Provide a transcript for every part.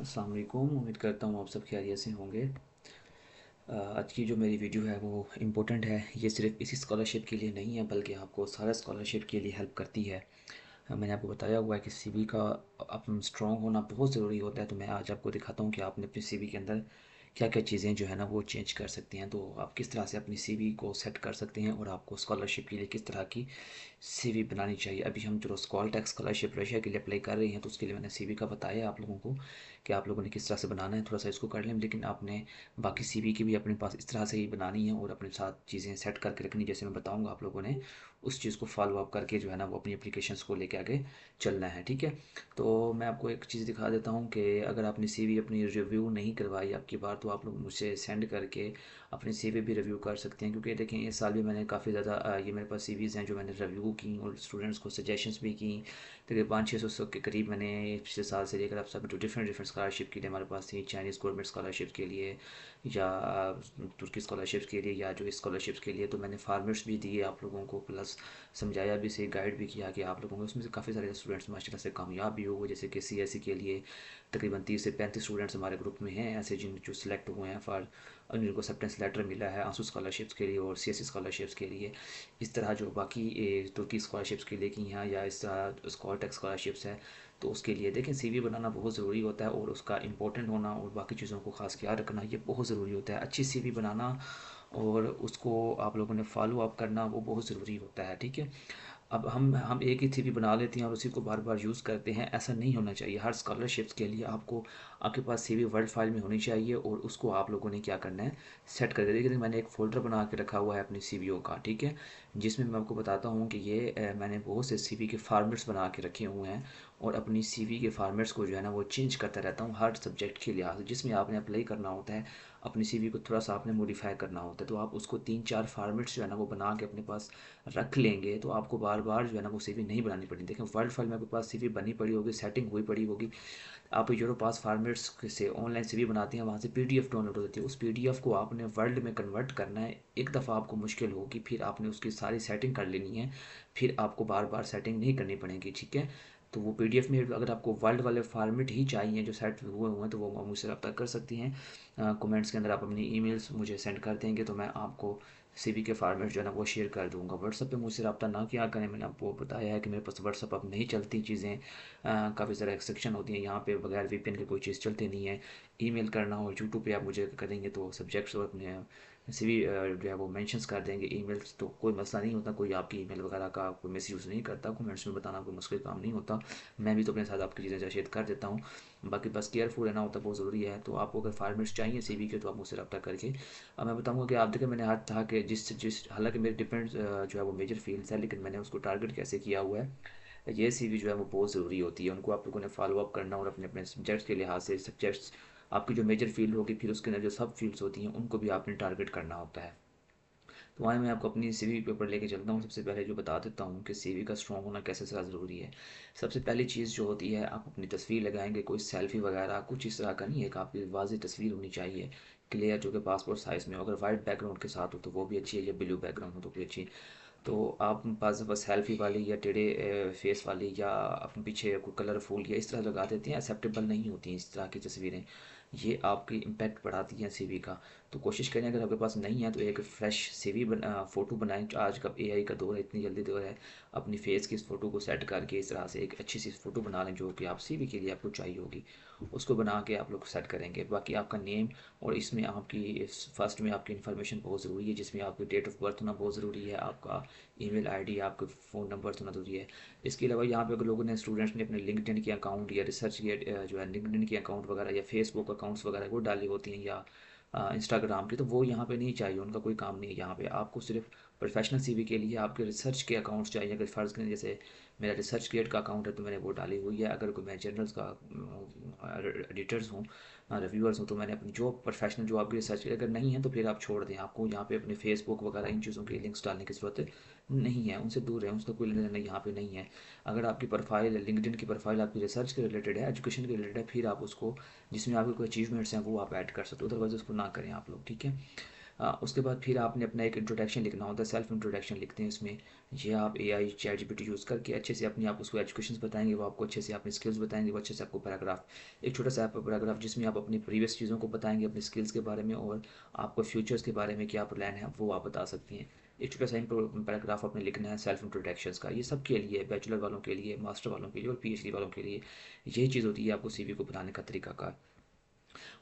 अस्सलाम वालेकुम। उम्मीद करता हूँ आप सब खैरियत से होंगे। आज की जो मेरी वीडियो है वो इम्पोर्टेंट है। ये सिर्फ इसी स्कॉलरशिप के लिए नहीं है बल्कि आपको सारा स्कॉलरशिप के लिए हेल्प करती है। मैंने आपको बताया हुआ है कि सीवी का स्ट्रॉन्ग होना बहुत ज़रूरी होता है। तो मैं आज आपको दिखाता हूँ कि आपने अपनी सीवी के अंदर क्या क्या चीज़ें जो है ना वो चेंज कर सकते हैं। तो आप किस तरह से अपनी सीवी को सेट कर सकते हैं और आपको स्कॉलरशिप के लिए किस तरह की सीवी बनानी चाहिए। अभी हम जो स्कॉल टैक्स स्कॉलरशिप रशिया के लिए अप्लाई कर रहे हैं तो उसके लिए मैंने सीवी का बताया आप लोगों को कि आप लोगों ने किस तरह से बनाना है। थोड़ा सा इसको कर लें, लेकिन आपने बाकी सीवी की भी अपने पास इस तरह से ही बनानी है और अपने साथ चीज़ें सेट करके रखनी। जैसे मैं बताऊँगा आप लोगों ने उस चीज़ को फॉलो अप करके जो है ना वो अपनी एप्लीकेशंस को लेके आगे चलना है। ठीक है, तो मैं आपको एक चीज़ दिखा देता हूँ कि अगर आपने सीवी अपनी रिव्यू नहीं करवाई आपकी बार, तो आप लोग मुझे सेंड करके अपनी सीवी भी रिव्यू कर सकते हैं। क्योंकि देखें इस साल भी मैंने काफ़ी ज़्यादा ये मेरे पास सीवीज़ हैं जो मैंने रिव्यू की और स्टूडेंट्स को सजेशंस भी की। तकरीबन 500-600 के करीब मैंने पिछले साल से लेकर अब सब जो डिफरेंट डिफरेंट स्कॉलरशिप के लिए हमारे पास थी, चाइनीज़ गवर्नमेंट स्कॉलरशिप के लिए या तुर्की स्कॉलरशिप्स के लिए या जो स्कॉलरशिप्स के लिए, तो मैंने फार्मेट्स भी दिए आप लोगों को, प्लस समझाया भी, से गाइड भी किया कि आप लोगों को। उसमें से काफ़ी सारे स्टूडेंट्स माशाल्लाह से कामयाब भी हुए। जैसे कि CSE के लिए तकरीबन 30 से 35 स्टूडेंट्स हमारे ग्रुप में हैं ऐसे जिन जो सिलेक्ट हुए हैं फॉर, जिनको एक्सेप्टेंस लेटर मिला है आंसू स्कॉलरशिप्स के लिए और CSE स्कॉलरशिप्स के लिए। इस तरह जो बाकी तुर्की स्कॉलरशिप्स के लिए की हैं या इस तरह स्कॉलटेक स्कॉलरशिप्स है, तो उसके लिए देखें सीवी बनाना बहुत ज़रूरी होता है और उसका इंपॉर्टेंट होना और बाकी चीज़ों को खास ख्याल रखना ये बहुत ज़रूरी होता है। अच्छी सीवी बनाना और उसको आप लोगों ने फॉलो अप करना वो बहुत ज़रूरी होता है। ठीक है, अब हम एक ही सीवी बना लेते हैं और उसी को बार बार यूज़ करते हैं, ऐसा नहीं होना चाहिए। हर स्कॉलरशिप्स के लिए आपको आपके पास सीवी वर्ड फाइल में होनी चाहिए और उसको आप लोगों ने क्या करना है, सेट कर देना। देखिए मैंने एक फ़ोल्डर बना के रखा हुआ है अपनी सीवीओ का, ठीक है, जिसमें मैं आपको बताता हूँ कि ये मैंने बहुत से सीवी के फार्मेट्स बना के रखे हुए हैं और अपनी सीवी के फार्मेट्स को जो है ना वो चेंज करता रहता हूँ हर सब्जेक्ट के लिहाज से। जिसमें आपने अप्लाई करना होता है अपनी सीवी को थोड़ा सा आपने मॉडिफाई करना होता है, तो आप उसको 3-4 फार्मेट्स जो है ना वो बना के अपने पास रख लेंगे तो आपको बार बार जो है ना वो सीवी नहीं बनानी पड़ेगी। देखें वर्ड फाइल में आपके पास सीवी बनी पड़ी होगी, सेटिंग हुई पड़ी होगी। आप यूरो पास फार्मेट्स से ऑनलाइन सीवी बनाते हैं, वहाँ से PDF डाउनलोड होती है, उस PDF को आपने वर्ड में कन्वर्ट करना है। एक दफ़ा आपको मुश्किल होगी, फिर आपने उसकी सारी सेटिंग कर लेनी है, फिर आपको बार बार सेटिंग नहीं करनी पड़ेगी। ठीक है, तो वो PDF में अगर आपको वर्ल्ड वाले फार्मेट ही चाहिए जो सेट हुए हुए हैं तो वो मुझसे रब्ता कर सकती हैं। कमेंट्स के अंदर आप अपनी ईमेल्स मुझे सेंड कर देंगे तो मैं आपको सीवी के फार्मेट जो है ना वो शेयर कर दूंगा। व्हाट्सअप पे मुझसे रब्ता ना किया करें, मैंने आपको बताया है कि मेरे पास व्हाट्सअप अब नहीं चलती चीज़ें, काफ़ी सारे एक्सेप्शन होती हैं यहाँ पे, बगैर VPN के कोई चीज़ चलती नहीं है। ईमेल करना हो यूट्यूब पे आप मुझे करेंगे तो सब्जेक्ट्स और अपने सीवी जो है वो मेंशंस कर देंगे ईमेल्स, तो कोई मसला नहीं होता। कोई आपकी ईमेल वगैरह का कोई मिस यूज़ नहीं करता। कमेंट्स में बताना कोई मुश्किल काम नहीं होता। मैं भी तो अपने साथ आपकी चीज़ें शेयर कर देता हूँ। बाकी बस केयरफुल रहना होता है, बहुत ज़रूरी है। तो आपको अगर फार्मेट्स चाहिए सीवी के तो आप मुझसे रब्ता करके, अब मैं बताऊँगा कि आप देखें मैंने आज था कि जिस जिस हालांकि मेरे डिफरेंट जो है वो मेजर फील्ड्स है, लेकिन मैंने उसको टारगेट कैसे किया हुआ है। ये सीवी जो है वो बहुत ज़रूरी होती है, उनको आप लोगों ने फॉलो अप करना और अपने अपने सब्जेक्ट्स के लिहाज से सब्जेक्ट्स आपकी जो मेजर फील्ड होगी फिर उसके अंदर जो सब फील्ड्स होती हैं उनको भी आपने टारगेट करना होता है। तो वहाँ मैं आपको अपनी सीवी पेपर लेके चलता हूँ। सबसे पहले जो बता देता हूँ कि सीवी का स्ट्रॉन्ग होना कैसे ज़्यादा ज़रूरी है। सबसे पहली चीज़ जो होती है, आप अपनी तस्वीर लगाएंगे, कोई सेल्फी वगैरह कुछ इस तरह का नहीं है, कि आपकी वाज़ेह तस्वीर होनी चाहिए, क्लियर, जो कि पासपोर्ट साइज़ में हो। अगर वाइट बैकग्राउंड के साथ हो तो वो भी अच्छी है, या ब्लू बैकग्राउंड हो तो भी अच्छी। तो आप पास बस सेल्फी वाली या टेढ़े फेस वाली या अपने पीछे कोई कलरफुल या इस तरह लगा देते हैं, एक्सेप्टेबल नहीं होती हैं इस तरह की तस्वीरें। ये आपकी इम्पैक्ट बढ़ाती हैं सीवी का। तो कोशिश करें, अगर आपके पास नहीं है तो एक फ्रेश सीवी फ़ोटो बनाएं। आज का AI का दौर है, इतनी जल्दी दौर है, अपनी फेस की इस फ़ोटो को सेट करके इस तरह से एक अच्छी सी फ़ोटो बना लें जो कि आप सीवी के लिए आपको चाहिए होगी। उसको बना के आप लोग सेट करेंगे। बाकी आपका नेम और इसमें आपकी फर्स्ट में आपकी इन्फॉर्मेशन बहुत ज़रूरी है, जिसमें आपकी डेट ऑफ बर्थ होना बहुत ज़रूरी है, आपका ईमेल आईडी, आपका फ़ोन नंबर होना ज़रूरी है। इसके अलावा यहाँ पे अगर लोगों ने स्टूडेंट्स ने अपने लिंक्डइन के अकाउंट या रिसर्च के जो है लिंक्डइन के अकाउंट वगैरह या फेसबुक अकाउंट्स वगैरह वो डाली होती हैं या इंस्टाग्राम की, तो वो यहाँ पे नहीं चाहिए, उनका कोई काम नहीं है। यहाँ पे आपको सिर्फ प्रोफेशनल सीवी के लिए आपके रिसर्च के अकाउंट्स चाहिए। अगर फ़र्ज़ करें जैसे मेरा रिसर्च गेट का अकाउंट है तो मैंने वो डाली हुई है। अगर कोई मैं जर्नल्स का एडिटर्स हूँ, रिव्यूअर्स हूँ, तो मैंने अपनी जो प्रोफेशनल जो आपकी रिसर्च की, अगर नहीं है तो फिर आप छोड़ दें। आपको यहाँ पे अपने फेसबुक वगैरह इन चीज़ों के लिंक्स डालने की ज़रूरत नहीं है, उनसे दूर है, उसका कोई लेना देना यहाँ पे नहीं है। अगर आपकी प्रोफाइल है, लिंक्डइन की प्रोफाइल आपकी रिसर्च के रिलेटेड है, एजुकेशन के रिलेटेड है, फिर आप उसको जिसमें आपके कोई अचीवमेंट्स हैं वो आप ऐड कर सकते हो, अदरवाइज उसको ना करें आप लोग। ठीक है, उसके बाद फिर आपने अपना एक इंट्रोडक्शन लिखना होता है, सेल्फ इंट्रोडक्शन लिखते हैं उसमें। ये आप एआई चैट जीपीटी यूज़ करके अच्छे से अपनी आप उसको एजुकेशन बताएंगे, वो आपको अच्छे से अपनी स्किल्स बताएंगे, वो अच्छे से आपको पैराग्राफ, एक छोटा सा आपका पैराग्राफ जिसमें आप अपनी प्रीवियस चीज़ों को बताएंगे, अपनी स्किल्स के बारे में और आपको फ्यूचर्स के बारे में क्या प्लान है वो आप बता सकती हैं। एक छोटा सा पैराग्राफ आपने लिखना है सेल्फ इंट्रोडक्शंस का। ये सब के लिए, बैचलर वालों के लिए, मास्टर वालों के लिए और पीएचडी वालों के लिए यही चीज़ होती है आपको सीवी को बनाने का तरीकाकार।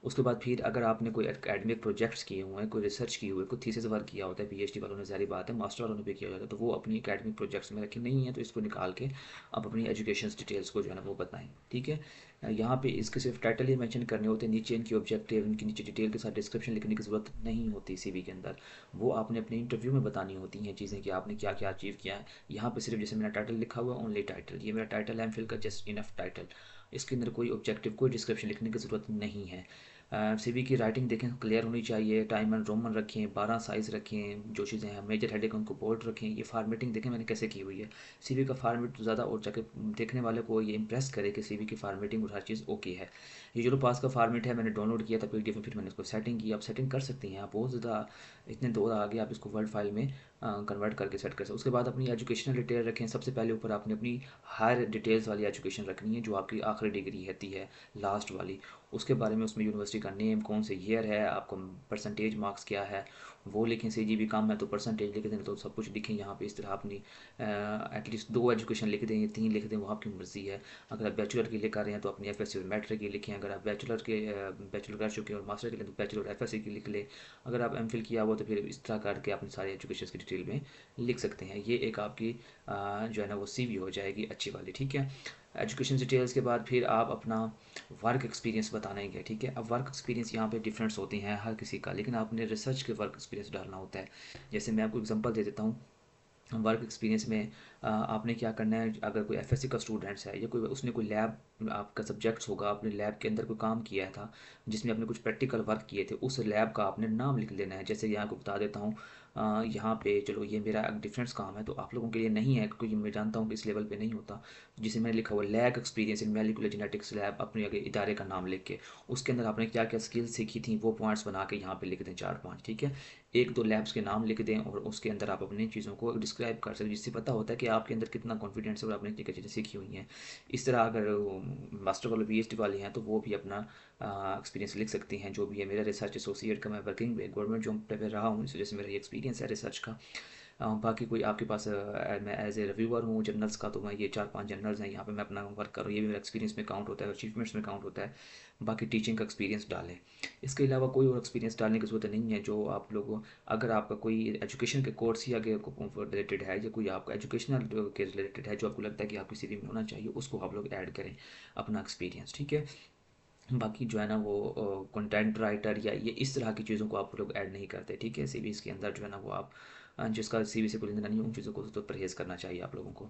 उसके बाद फिर अगर आपने कोई एकेडमिक प्रोजेक्ट्स किए हुए हैं, कोई रिसर्च की हुई है, कोई थीसिस वर्क किया होता है, पीएचडी वालों ने ज़ाहिर बात है, मास्टर वालों ने भी किया होता है, तो वो अपनी एकेडमिक प्रोजेक्ट्स में रखें। नहीं है तो इसको निकाल के आप अपनी एजुकेशन डिटेल्स को जो है ना वो बताएं। ठीक है, यहाँ पे इसके सिर्फ टाइटल ही मेंशन करने होते हैं, नीचे इनकी ऑब्जेक्टिव, इनकी नीचे डिटेल के साथ डिस्क्रिप्शन लिखने की ज़रूरत नहीं होती सीवी के अंदर। वो आपने अपने इंटरव्यू में बतानी होती हैं चीज़ें कि आपने क्या क्या अचीव किया है। यहाँ पे सिर्फ जैसे मेरा टाइटल लिखा हुआ है, ओनली टाइटल, ये मेरा टाइटल है एमफिल का, जस्ट इनफ टाइटल। इसके अंदर कोई ऑब्जेक्टिव, कोई डिस्क्रिप्शन लिखने की ज़रूरत नहीं है। सीवी की राइटिंग देखें क्लियर होनी चाहिए, टाइम एंड रोमन रखें, 12 साइज़ रखें, जो चीज़ें हैं मेजर हेडिंग उनको बोल्ड रखें। ये फार्मेटिंग देखें मैंने कैसे की हुई है। सीवी का फार्मेट ज़्यादा और जाके देखने वाले को ये इंप्रेस करे कि सीवी की फार्मेटिंग और हर चीज़ ओके है। ये जो पास का फार्मेट है मैंने डाउनलोड किया था पीडीएफ में, फिर मैंने इसको सेटिंग की। आप सेटिंग कर सकती हैं, आप बहुत ज़्यादा इतने दौर आगे आप इसको वर्ड फाइल में कन्वर्ट करके सेट कर सकते। उसके बाद अपनी एजुकेशनल डिटेल रखें। सबसे पहले ऊपर आपने अपनी हायर डिटेल्स वाली एजुकेशन रखनी है, जो आपकी आखिरी डिग्री रहती है लास्ट वाली, उसके बारे में, उसमें यूनिवर्सिटी का नेम, कौन से ईयर है, आपका परसेंटेज मार्क्स क्या है वो लिखें। सीजीपी कम है तो परसेंटेज लिख दें, तो सब कुछ लिखें यहाँ पे इस तरह। अपनी एटलीस्ट 2 एजुकेशन लिख दें या 3 लिख दें, वो आपकी मर्ज़ी है। अगर आप बैचलर के लिए कर रहे हैं तो अपनी एफएससी और मैट्रिक की लिखें। अगर आप बैचलर कर चुके हैं और मास्टर के लिए तो बैचलर और एफएससी की लिख लें। अगर आप एमफिल किया हुआ तो फिर इस तरह करके अपनी सारी एजुकेशन की डिटेल में लिख सकते हैं। ये एक आपकी जो है ना वो सीवी हो जाएगी अच्छी वाली। ठीक है, एजुकेशन डिटेल्स के बाद फिर आप अपना वर्क एक्सपीरियंस बताएंगे। ठीक है, अब वर्क एक्सपीरियंस यहाँ पे डिफरेंस होती हैं हर किसी का, लेकिन आपने रिसर्च के वर्क एक्सपीरियंस डालना होता है। जैसे मैं आपको एग्जांपल दे देता हूँ। वर्क एक्सपीरियंस में आपने क्या करना है, अगर कोई एफएससी का स्टूडेंट्स है या कोई उसने कोई लैब, आपका सब्जेक्ट्स होगा, आपने लैब के अंदर कोई काम किया था जिसमें आपने कुछ प्रैक्टिकल वर्क किए थे, उस लैब का आपने नाम लिख लेना है। जैसे यहाँ को बता देता हूँ, यहाँ पे चलो ये मेरा डिफरेंस काम है तो आप लोगों के लिए नहीं है क्योंकि मैं जानता हूँ कि इस लेवल पे नहीं होता। जिसे मैंने लिखा हुआ lab experience in molecular genetics lab, अपने आगे इदारे का नाम लिख के उसके अंदर आपने क्या क्या स्किल्स सीखी थी वो पॉइंट्स बना के यहाँ पे लिख दें 4-5। ठीक है, 1-2 लैब्स के नाम लिख दें और उसके अंदर आप अपनी चीज़ों को डिस्क्राइब कर सकते, जिससे पता होता है कि आपके अंदर कितना कॉन्फिडेंस है और आपने क्या चीज़ें सीखी हुई हैं। इस तरह अगर मास्टर वाले पीएचडी वाले हैं तो वो भी अपना एक्सपीरियंस लिख सकती हैं। जो भी है मेरा रिसर्च एसोसिएट का, मैं वर्किंग गवर्नमेंट जॉब पे रहा हूँ, इस वजह से मेरा ये एक्सपीरियंस है रिसर्च का। बाकी कोई आपके पास मैं एज ए रिव्यूअर हूँ जर्नल्स का, तो मैं ये 4-5 जर्नल्स हैं यहाँ पे मैं अपना वर्क कर रहा हूँ, ये भी मेरा एक्सपीरियंस में काउंट होता है, अचीवमेंट्स में काउंट होता है। बाकी टीचिंग का एक्सपीरियंस डालें। इसके अलावा कोई और एक्सपीरियंस डालने की ज़रूरत नहीं है। जो आप लोग, अगर आपका कोई एजुकेशन के कोर्स या रिलेटेड है या कोई आपका एजुकेशनल के रिलेटेड है जो आपको लगता है कि आपकी सीवी में होना चाहिए, उसको आप लोग ऐड करें अपना एक्सपीरियंस। ठीक है, बाकी जो है ना वो कंटेंट राइटर या ये इस तरह की चीज़ों को आप लोग ऐड नहीं करते। ठीक है, सीवी के अंदर जो है ना वो आप जिसका सीवी से कोई लेना नहीं, उन चीज़ों को तो परहेज़ करना चाहिए आप लोगों को।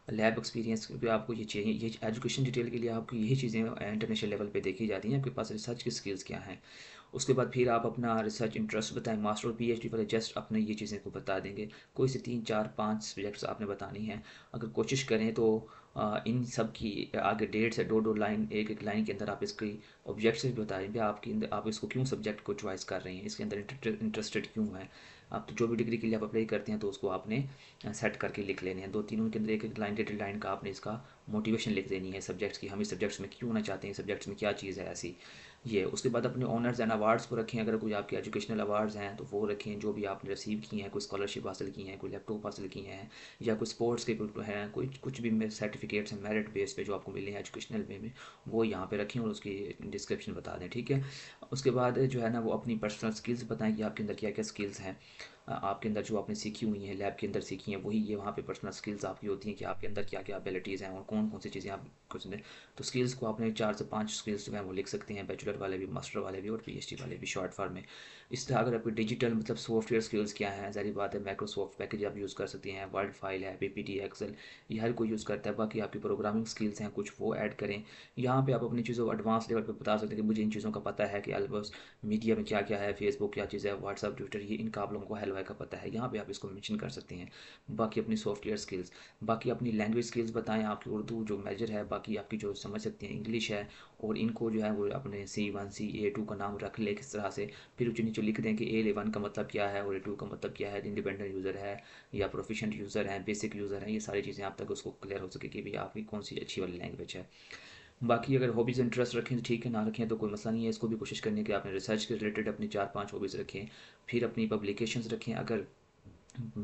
लैब एक्सपीरियंस भी आपको ये चाहिए, ये एजुकेशन डिटेल के लिए आपको यही चीज़ें इंटरनेशनल लेवल पे देखी जाती हैं, आपके पास रिसर्च की स्किल्स क्या हैं। उसके बाद फिर आप अपना रिसर्च इंटरेस्ट बताएं। मास्टर और पीएचडी वाले जस्ट अपने ये चीज़ें को बता देंगे, कोई से 3-4-5 सब्जेक्ट्स आपने बतानी है। अगर कोशिश करें तो इन सब की आगे 1.5 से 2-2 लाइन, एक एक लाइन के अंदर आप इसकी ऑब्जेक्ट से भी बताएंगे आपकी, आप इसको क्यों सब्जेक्ट को चॉइस कर रहे हैं, इसके अंदर इंटरेस्टेड क्यों है आप। तो जो भी डिग्री के लिए आप अप्लाई करते हैं तो उसको आपने सेट करके लिख लेने हैं। 2-3 के अंदर एक एक लाइन, डेटेड लाइन का आपने इसका मोटिवेशन लिख देनी है सब्जेक्ट्स की, हम इस सब्जेक्ट्स में क्यों होना चाहते हैं, सब्जेक्ट्स में क्या चीज़ है ऐसी। ये उसके बाद अपने ऑनर्स एंड अवार्ड्स को रखें। अगर कोई आपके एजुकेशनल अवार्ड्स हैं तो वो रखें, जो भी आपने रिसीव किए हैं, कोई स्कॉलरशिप हासिल की हैं, कोई लैपटॉप हासिल किए हैं, या कोई स्पोर्ट्स के हैं, कोई कुछ भी सर्टिफिकेट्स हैं मेरिट बेस पे जो आपको मिले हैं एजुकेशनल वे में, वो यहाँ पे रखें और उसकी डिस्क्रिप्शन बता दें। ठीक है, उसके बाद जो है ना वो अपनी पर्सनल स्किल्स बताएं कि आपके अंदर क्या क्या स्किल्स हैं, आपके अंदर जो आपने सीखी हुई हैं, लैब के अंदर सीखी हैं, वही ये वहाँ पे पर्सनल स्किल्स आपकी होती हैं कि आपके अंदर क्या क्या एबिलिटीज़ हैं और कौन कौन सी चीज़ें आप कुछ दें। तो स्किल्स को आपने 4 से 5 स्किल्स जो हैं वो लिख सकते हैं, बैचलर वाले भी, मास्टर वाले भी और पीएचडी वाले भी शॉर्ट फॉर्म में। इस तरह अगर आपकी डिजिटल मतलब सॉफ्टवेयर स्किल्स क्या हैं, ज़ाहिर बात है माइक्रोसॉफ्ट पैकेज आप यूज़ कर सकती हैं, वर्ड फाइल है, पीपीटी, एक्सेल, ये हर कोई यूज़ करता है। बाकी आपकी प्रोग्रामिंग स्किल्स हैं कुछ, वो ऐड करें। यहाँ पे आप अपनी चीज़ों को एडवांस लेवल पे बता सकते हैं कि मुझे इन चीज़ों का पता है कि अल्बस मीडिया में क्या क्या है, फेसबुक क्या चीज़ है, व्हाट्सअप, ट्विटर, ये इनका आप लोगों को वगैरह का पता है, यहाँ पे आप इसको मेंशन कर सकते हैं। बाकी अपनी सॉफ्टवेयर स्किल्स, बाकी अपनी लैंग्वेज स्किल्स बताएं, आपकी उर्दू जो मेजर है, बाकी आपकी जो समझ सकते हैं इंग्लिश है, और इनको जो है वो अपने C1 A2 का नाम रख ले किस तरह से, फिर ऊँचे नीचे लिख दें कि A1 का मतलब क्या है और A2 का मतलब क्या है, इंडिपेंडेंट यूज़र है या प्रोफिशेंट यूज़र है, बेसिक यूज़र है, ये सारी चीज़ें आप तक उसको क्लियर हो सके कि भाई आपकी कौन सी अच्छी वाली लैंग्वेज है। बाकी अगर हॉबीज़ इंटरेस्ट रखें तो ठीक है, ना रखें तो कोई मसला नहीं है। इसको भी कोशिश करनी है कि आपने रिसर्च के रिलेटेड अपनी 4-5 हॉबीज़ रखें। फिर अपनी पब्लिकेशंस रखें, अगर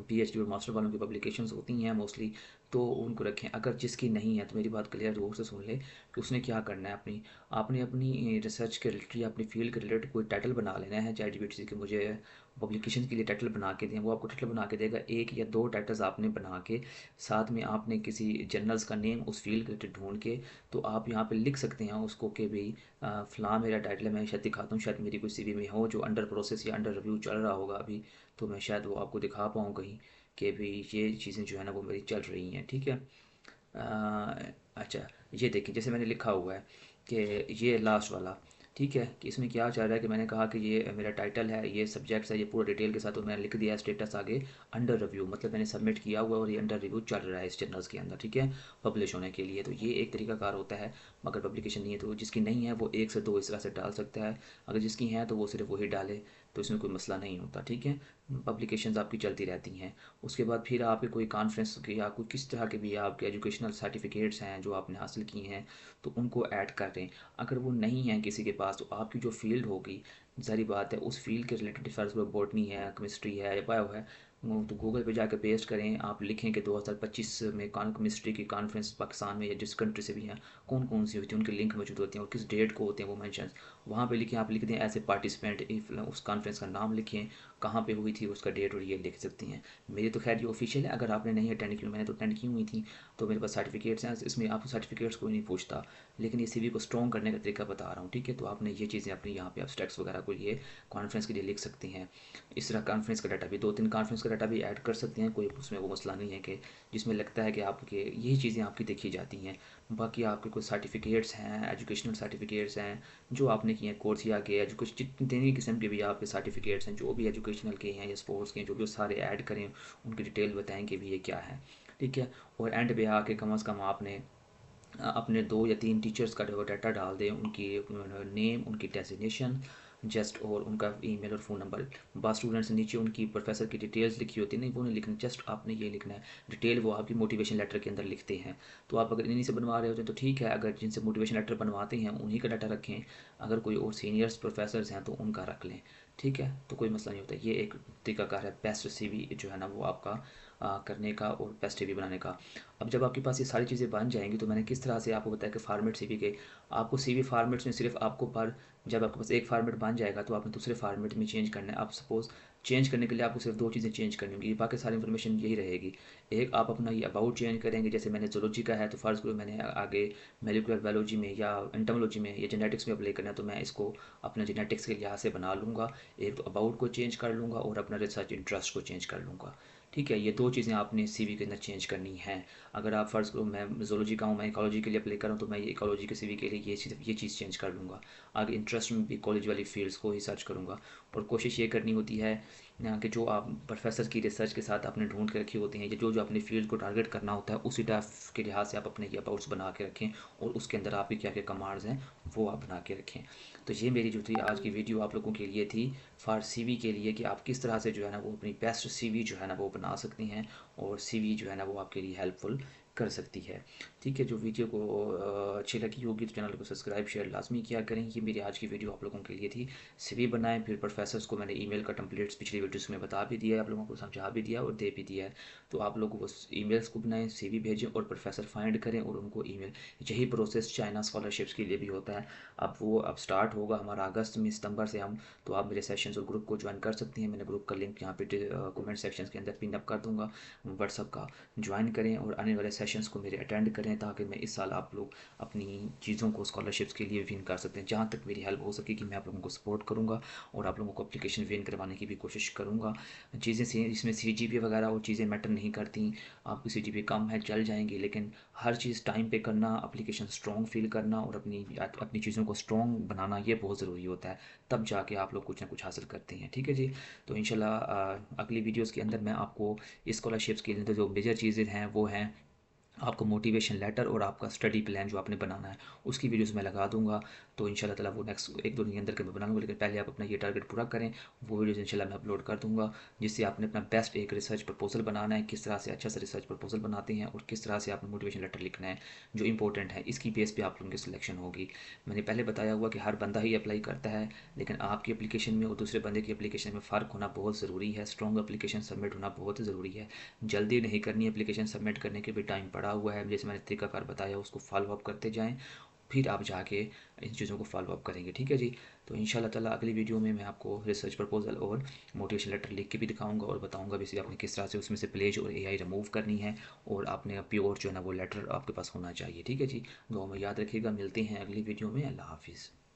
PhD और मास्टर वालों की पब्लिकेशंस होती हैं मोस्टली, तो उनको रखें। अगर जिसकी नहीं है तो मेरी बात क्लियर रूप से सुन ले कि उसने क्या करना है। आपने अपनी रिसर्च के रिलेटेड या अपनी फील्ड के रिलेटेड कोई टाइटल बना लेना है ChatGPT से कि मुझे पब्लिकेशन के लिए टाइटल बना के दें, वो आपको टाइटल बना के देगा। 1 या 2 टाइटल्स आपने बना के साथ में आपने किसी जर्नल्स का नेम उस फील्ड के रिलेटेड ढूंढ के तो आप यहाँ पे लिख सकते हैं उसको कि भाई फ़लाँ मेरा टाइटल है। मैं शायद दिखाता हूँ, शायद मेरी कोई CV में हो जो अंडर प्रोसेस या अंडर रिव्यू चल रहा होगा अभी, तो मैं शायद वो आपको दिखा पाऊँ कहीं कि भाई ये चीज़ें जो है ना वो मेरी चल रही हैं। ठीक है। अच्छा, ये देखिए जैसे मैंने लिखा हुआ है कि ये लास्ट वाला, ठीक है, कि इसमें क्या चाह रहा है कि मैंने कहा कि ये मेरा टाइटल है, ये सब्जेक्ट्स है, ये पूरा डिटेल के साथ, तो मैंने लिख दिया स्टेटस आगे अंडर रिव्यू, मतलब मैंने सबमिट किया हुआ है और ये अंडर रिव्यू चल रहा है इस जर्नल्स के अंदर। ठीक है, पब्लिश होने के लिए। तो ये एक तरीका कार होता है। मगर पब्लिकेशन नहीं है तो जिसकी नहीं है वो 1 से 2 इस तरह से डाल सकता है। अगर जिसकी है तो वो सिर्फ वही डाले, तो इसमें कोई मसला नहीं होता। ठीक है, पब्लिकेशंस आपकी चलती रहती हैं। उसके बाद फिर आपके कोई कॉन्फ्रेंस के या कोई किस तरह के भी आपके एजुकेशनल सर्टिफिकेट्स हैं जो आपने हासिल किए हैं, तो उनको ऐड कर दें। अगर वो नहीं है किसी के पास, तो आपकी जो फील्ड होगी, ज़ाहिर बात है उस फील्ड के रिलेटेड, फ़र्ज़ करो बॉटनी है, केमिस्ट्री है या बायो है, तो गूगल पे जाकर पेस्ट करें, आप लिखें कि 2025 में केमिस्ट्री की कॉन्फ्रेंस पाकिस्तान में या जिस कंट्री से भी हैं, कौन कौन सी होती है, उनके लिंक मौजूद होते हैं और किस डेट को होते हैं वो मैंशन, वहाँ पे लिखें। आप लिख दें एज ए पार्टिसिपेंट, उस कॉन्फ्रेंस का नाम लिखें, कहाँ पे हुई थी, उसका डेट और ये लिख सकती हैं। मेरी तो खैर ये ऑफिशियल है, अगर आपने नहीं अटेंड की, मैंने तो अटेंड की हुई थी, तो मेरे पास सर्टिफिकेट्स हैं। इसमें आपको सर्टिफिकेट्स कोई नहीं पूछता, लेकिन ये CV को स्ट्रॉन्ग करने का तरीका बता रहा हूँ। ठीक है, तो आपने ये चीज़ें अपनी यहाँ पे एब्स्ट्रैक्ट्स वगैरह को ये कॉन्फ्रेंस के लिए लिख सकती हैं। इस तरह कॉन्फ्रेंस का डाटा भी 2-3 कॉन्फ्रेंस का डाटा भी ऐड कर सकते हैं, कोई उसमें वो मसला नहीं है कि जिसमें लगता है कि आपके यही चीज़ें आपकी देखी जाती हैं। बाकी आपके कोई सर्टिफिकेट्स हैं, एजुकेशनल सर्टिफिकेट्स हैं जो आपने किए हैं, कोर्स या के एजुकेशन, जितने किस्म के भी आपके सर्टिफिकेट्स हैं जो भी एजुकेशनल के हैं या स्पोर्ट्स के हैं, जो भी, वो सारे ऐड करें, उनकी डिटेल बताएं कि भी ये क्या है। ठीक है, और एंड पे आके कम से कम आपने अपने 2 या 3 टीचर्स का जो डाटा डाल दें, उनकी नेम, उनकी डेजिग्नेशन जस्ट, और उनका ईमेल और फ़ोन नंबर। बाद स्टूडेंट्स नीचे उनकी प्रोफेसर की डिटेल्स लिखी होती है, नहीं वो नहीं लिखनी, जस्ट आपने ये लिखना है डिटेल, वो आपकी मोटिवेशन लेटर के अंदर लिखते हैं। तो आप अगर इन्हीं से बनवा रहे होते हैं तो ठीक है, अगर जिनसे मोटिवेशन लेटर बनवाते हैं उन्हीं का डाटा रखें, अगर कोई और सीनियर्स प्रोफेसर्स हैं तो उनका रख लें। ठीक है, तो कोई मसला नहीं होता। ये एक तरीकाकार है बेस्ट CV जो है ना वो आपका करने का और बेस्ट CV बनाने का। अब जब आपके पास ये सारी चीज़ें बन जाएंगी, तो मैंने किस तरह से आपको बताया कि फार्मेट CV के, आपको CV फार्मेट्स में सिर्फ आपको पर, जब आपके पास एक फार्मेट बन जाएगा तो आपने दूसरे फार्मेट में चेंज करना है। आप सपोज़ चेंज करने के लिए आपको सिर्फ 2 चीज़ें चेंज करनी होंगी, बाकी सारी इन्फॉर्मेशन यही रहेगी। एक, आप अपना ये अबाउट चेंज करेंगे, जैसे मैंने ज़ूलॉजी का है तो फ़र्ज़ करो मैंने आगे मॉलिक्यूलर बायोलॉजी में या एंटोमोलॉजी में या जेनेटिक्स में अप्लाई करना है, तो मैं इसको अपना जेनेटिक्स के लिहाज से बना लूँगा। एक तो अबाउट को चेंज कर लूँगा और अपना रिसर्च इंटरेस्ट को चेंज कर लूँगा। ठीक है, ये 2 चीज़ें आपने CV के अंदर चेंज करनी हैं। अगर आप फ़र्ज़ करो मैं ज़ूलॉजी का हूँ, मैं इकोलॉजी के लिए अप्लाई कर रहा हूँ, तो मैं ये इकोलॉजी के CV के लिए ये चीज़ चेंज कर लूँगा। आगे इंटरेस्ट में भी कॉलेज वाली फील्ड्स को ही सर्च करूँगा। और कोशिश ये करनी होती है कि जो आप प्रोफेसर की रिसर्च के साथ आपने ढूंढ के रखी होती हैं, या जो अपनी फील्ड को टारगेट करना होता है, उसी टाइप के लिहाज से आप अपने ये अबाउट्स बना के रखें, और उसके अंदर आपके क्या क्या कमांड्स हैं वो आप बना के रखें। तो ये मेरी जो थी आज की वीडियो आप लोगों के लिए थी, फॉर CV के लिए, कि आप किस तरह से जो है ना वो अपनी बेस्ट CV जो है ना वो बना सकती हैं, और CV जो है ना वो आपके लिए हेल्पफुल कर सकती है। ठीक है, जो वीडियो को अच्छी लगी होगी तो चैनल को सब्सक्राइब शेयर लाजमी किया करें। ये मेरी आज की वीडियो आप लोगों के लिए थी। CV बनाएं, फिर प्रोफेसर्स को मैंने ईमेल का टेम्पलेट्स पिछली वीडियोस में बता भी दिया है, आप लोगों को समझा भी दिया और दे भी दिया है। तो आप लोग उस ईमेल्स को बनाएं, CV भेजें और प्रोफेसर फाइंड करें और उनको ईमेल। यही प्रोसेस चाइना स्कॉलरशिप्स के लिए भी होता है। अब स्टार्ट होगा हमारा अगस्त में, सितंबर से हम, तो आप मेरे सेशंस और ग्रुप को ज्वाइन कर सकते हैं। मैंने ग्रुप का लिंक यहाँ पे कमेंट सेक्शन के अंदर पिन अप कर दूँगा, व्हाट्सअप का ज्वाइन करें और आने वाले सेशंस को मेरे अटेंड करें, ताकि मैं इस साल आप लोग अपनी चीज़ों को स्कॉलरशिप्स के लिए विन कर सकते हैं। जहाँ तक मेरी हेल्प हो सके कि मैं आप लोगों को सपोर्ट करूँगा और आप लोगों को एप्लीकेशन विन करवाने की भी कोशिश करूँगा। चीज़ें से इसमें CGPA वगैरह वो चीज़ें मैटर नहीं करती। आपकी CGPA कम है चल जाएंगी, लेकिन हर चीज़ टाइम पे करना, एप्लीकेशन स्ट्रॉन्ग फील करना और अपनी चीज़ों को स्ट्रॉन्ग बनाना, ये बहुत ज़रूरी होता है। तब जाके आप लोग कुछ ना कुछ हासिल करते हैं। ठीक है जी। तो इंशाल्लाह अगली वीडियोस के अंदर मैं आपको स्कॉलरशिप्स के अंदर जो मेजर चीज़ें हैं वो हैं आपको मोटिवेशन लेटर और आपका स्टडी प्लान जो आपने बनाना है, उसकी वीडियोस मैं लगा दूंगा। तो इंशाल्लाह ताला वो नेक्स्ट एक दो दिन के अंदर के मैं बना लूँगा, लेकिन पहले आप अपना ये टारगेट पूरा करें। वो वीडियोस इंशाल्लाह मैं अपलोड कर दूंगा, जिससे आपने अपना बेस्ट एक रिसर्च प्रपोजल बनाना है, किस तरह से अच्छा सा रिसर्च प्रपोजल बनाते हैं और किस तरह से आपने मोटिवेशन लेटर लिखना है जो इंपॉर्टेंट है। इसकी बेस पर आप लोगों की सिलेक्शन होगी। मैंने पहले बताया हुआ कि हर बंदा ही अप्लाई करता है, लेकिन आपकी एप्लीकेशन में और दूसरे बंदे की एप्लीकेशन में फ़र्क होना बहुत ज़रूरी है। स्ट्रॉन्ग एप्लीकेशन सबमिट होना बहुत ज़रूरी है। जल्दी नहीं करनी, एप्लीकेशन सबमिट करने के भी टाइम पड़ा हुआ है। जैसे मैंने तरीकाकार बताया उसको फॉलो अप करते जाएं, फिर आप जाके इन चीज़ों को फॉलो अप करेंगे। ठीक है जी। तो इंशाल्लाह ताला अगली वीडियो में मैं आपको रिसर्च प्रपोजल और मोटिवेशन लेटर लिख के भी दिखाऊंगा और बताऊंगा भी आपने किस तरह से उसमें से प्लेज और AI रिमूव करनी है और आपने प्योर जो है ना वो लेटर आपके पास होना चाहिए। ठीक है जी। दुआ में याद रखिएगा। मिलते हैं अगली वीडियो में। अल्लाह हाफिज़।